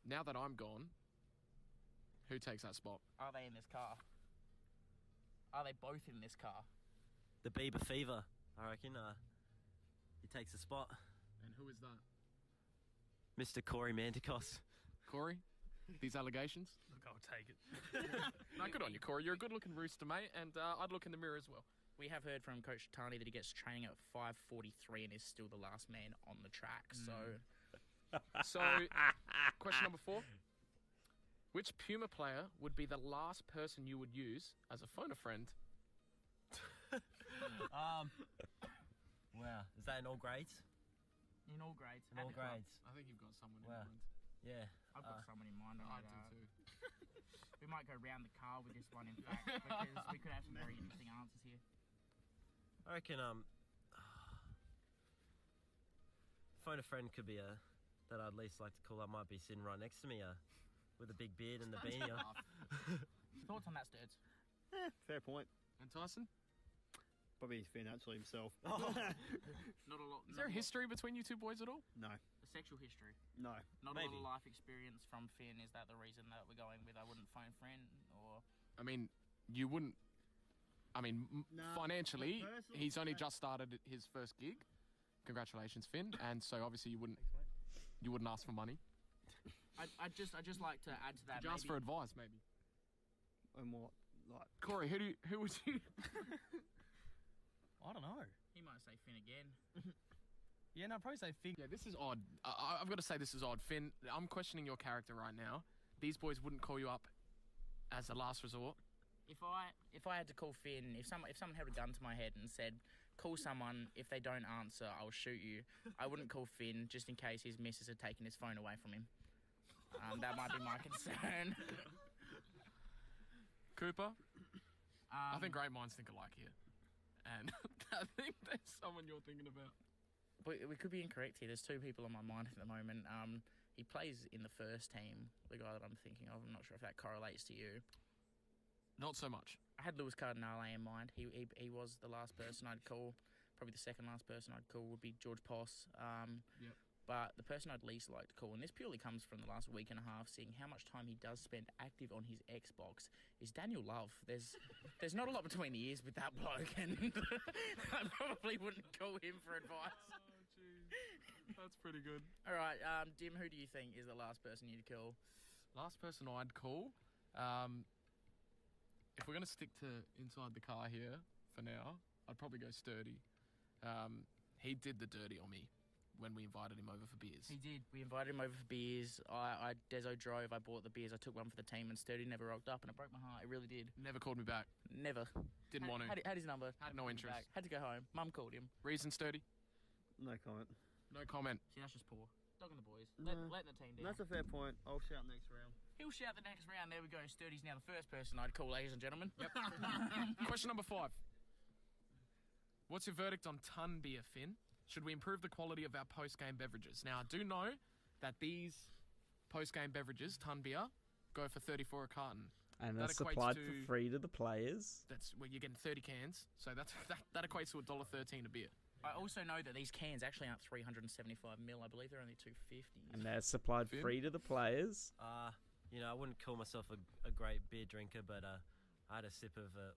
Now that I'm gone, who takes that spot?
Are they in this car? Are they both in this car?
The Bieber Fever, I reckon. He takes the spot.
And who is that?
Mr. Corey Manticos.
Corey? These allegations?
Look, I'll take it.
No, good on you, Corey. You're a good-looking rooster, mate, and I'd look in the mirror as well.
We have heard from Coach Totani that he gets training at 5:43 and is still the last man on the track.
So, question number 4. Which Puma player would be the last person you would use as a phone a friend?
Wow, is that in all grades?
in all grades.
In all grades.
I think you've got someone in
Wow.
mind.
Yeah.
I've got someone in mind.
I do too.
We might go round the car with this one, in fact, because we could have some very interesting answers here.
I reckon phone a friend could be that I'd least like to call up. Might be sitting right next to me with a big beard and the beanie.
Thoughts on that, Sturds?
Fair point.
And Tyson?
Probably Finn actually himself.
Not a lot.
Is there a history between you two boys at all?
No.
A sexual history.
No.
Not
Maybe.
a lot of life experience from Finn. Is that the reason that we're going with I wouldn't phone friend? Or
I mean, you wouldn't. I mean,
No,
financially,
personally,
he's only
yeah.
just started his first gig. Congratulations, Finn. And so obviously you wouldn't ask for money.
I'd just like to add to that.
Could you ask for advice, maybe?
And what? Like,
Corey, who would you?
I don't know.
He might say Finn again.
Yeah, no, I'd probably say Finn.
Yeah, this is odd. I've got to say this is odd. Finn, I'm questioning your character right now. These boys wouldn't call you up as a last resort.
If I had to call Finn, if someone held a gun to my head and said, call someone, if they don't answer, I'll shoot you, I wouldn't call Finn just in case his missus had taken his phone away from him. That might be my concern.
Cooper, I think great minds think alike here. And I think there's someone you're thinking about.
We could be incorrect here. There's two people on my mind at the moment. He plays in the first team, the guy that I'm thinking of. I'm not sure if that correlates to you.
Not so much.
I had Lewis Cardinale in mind. He was the last person I'd call. Probably the second last person I'd call would be George Poss.
Yep.
But the person I'd least like to call, and this purely comes from the last week and a half, seeing how much time he does spend active on his Xbox, is Daniel Love. There's not a lot between the ears with that bloke, and I probably wouldn't call him for advice.
Oh, jeez. That's pretty good.
All right, Dim, who do you think is the last person you'd call?
Last person I'd call, if we're going to stick to inside the car here for now, I'd probably go Sturdy. He did the dirty on me when we invited him over for beers.
He did. We invited him over for beers. I Deso drove. I bought the beers. I took one for the team, and Sturdy never rocked up, and it broke my heart. It really did.
Never called me back.
Never.
Didn't want to.
Had his number.
Had no interest.
Had to go home. Mum called him.
Reason, Sturdy?
No comment.
No comment.
See, that's just poor. Dogging the boys.
No.
Letting the team down.
That's a fair point. I'll shout next round.
He'll shout the next round. There we go. Sturdy's now the first person I'd call, ladies and gentlemen.
Yep. Question number 5. What's your verdict on ton beer, Finn? Should we improve the quality of our post-game beverages? Now, I do know that these post-game beverages, ton beer, go for $34 a carton.
And
That
that's
equates
supplied
to-
for free to the players.
That's where you're getting 30 cans, so that equates to $1.13 a beer.
I also know that these cans actually aren't 375 ml. I believe they're only 250.
And they're supplied
Finn?
free to the players.
I wouldn't call myself a great beer drinker, but I had a sip of a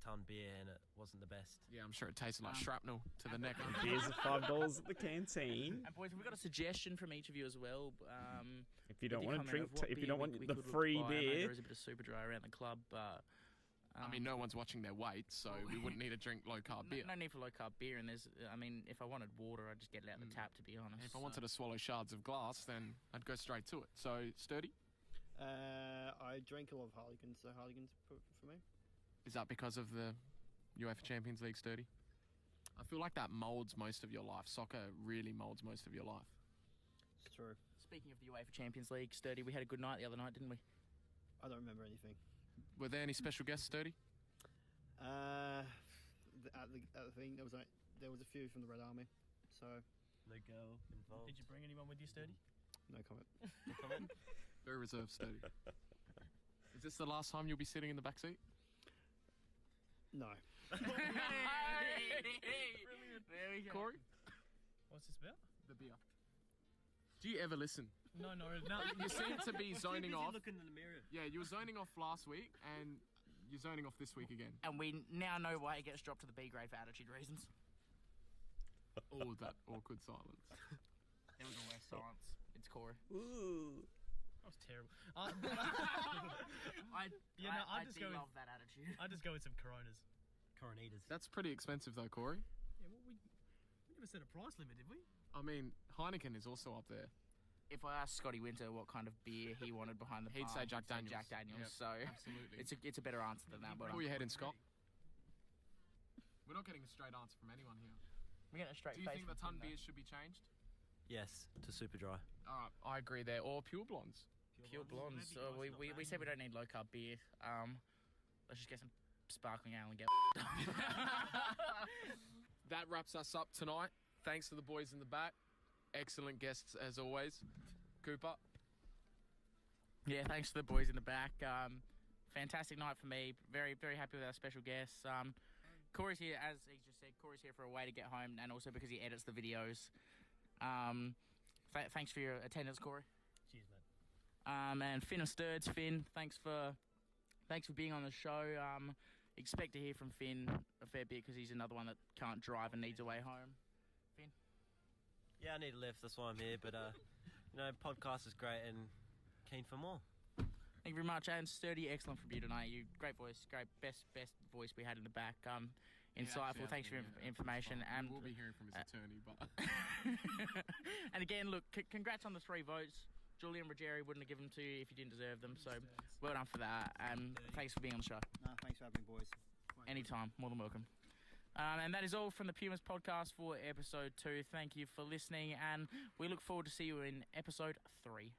ton beer and it wasn't the best.
Yeah, I'm sure it tasted like shrapnel to the neck.
Beers are $5 at the canteen.
And boys, we've got a suggestion from each of you as well.
If you don't
with your
want to
comment
drink,
of what
if you
beer
don't want
we
the
could
free
buy. I know
beer,
there is a bit of super dry around the club, but
I mean, no one's watching their weight, so we wouldn't need to drink low-carb beer.
no need for low carb beer. And if I wanted water, I'd just get it out the tap. To be honest,
If I wanted to swallow shards of glass, then I'd go straight to it. So, Sturdy?
I drank a lot of Harlequins, so Harlequins for me.
Is that because of the UEFA Champions League, Sturdy? I feel like that moulds most of your life. Soccer really moulds most of your life.
It's true.
Speaking of the UEFA Champions League, Sturdy, we had a good night the other night, didn't we?
I don't remember anything.
Were there any special guests, Sturdy?
At the thing, there was a few from the Red Army, so
No girl involved.
Did you bring anyone with you, Sturdy?
no comment.
No comment?
Very reserved, Sturdy. Is this the last time you'll be sitting in the back seat?
No.
There we go.
Corey?
What's this about?
The beer. Do you ever listen?
No.
You seem to be zoning off.
Looking in the mirror.
Yeah, you were zoning off last week, and you're zoning off this week again.
And we now know why it gets dropped to the B grade for attitude reasons.
All that awkward silence.
There was always silence. It's Corey.
ooh,
That was terrible.
I
I'd just
do
go
love that attitude.
I'd just go with some Coronas.
Coronitas.
That's pretty expensive, though, Corey.
Yeah, well, we never set a price limit, did we?
I mean, Heineken is also up there.
If I asked Scotty Winter what kind of beer he wanted behind the
He'd
bar,
say Jack Daniels.
Jack Daniels.
Yep,
So
absolutely.
it's a better answer than that. But
Pull your head in, Scott. We're not getting a straight answer from anyone here.
we're getting a straight
Do you
face.
think the
from
ton
Tim,
beers should be changed?
Yes, to super dry.
All right, I agree there. Or pure blondes.
Pure blondes. So we said we don't need low carb beer. Let's just get some sparkling ale and get.
That wraps us up tonight. Thanks to the boys in the back. Excellent guests as always. Cooper.
Yeah, thanks to the boys in the back. Fantastic night for me. Very, very happy with our special guests. Corey's here, as he just said, Corey's here for a way to get home and also because he edits the videos. Thanks for your attendance, Corey.
Cheers, mate.
And Finn and Sturds. Finn, thanks for being on the show. Expect to hear from Finn a fair bit because he's another one that can't drive and needs a way home. Finn?
Yeah, I need a lift. That's why I'm here. But podcast is great and keen for more.
Thank you very much, and Sturdy, excellent from you tonight. You great voice, great best voice we had in the back. Insightful. Thanks for your information. And
we'll be hearing from his attorney, but
and again, look, congrats on the 3 votes. Julian Ruggieri wouldn't have given them to you if you didn't deserve them. So well done for that, and thanks for being on the show.
No, thanks for having me, boys.
Anytime, more than welcome. And that is all from the Pumas Podcast for episode 2. Thank you for listening, and we look forward to see you in episode 3.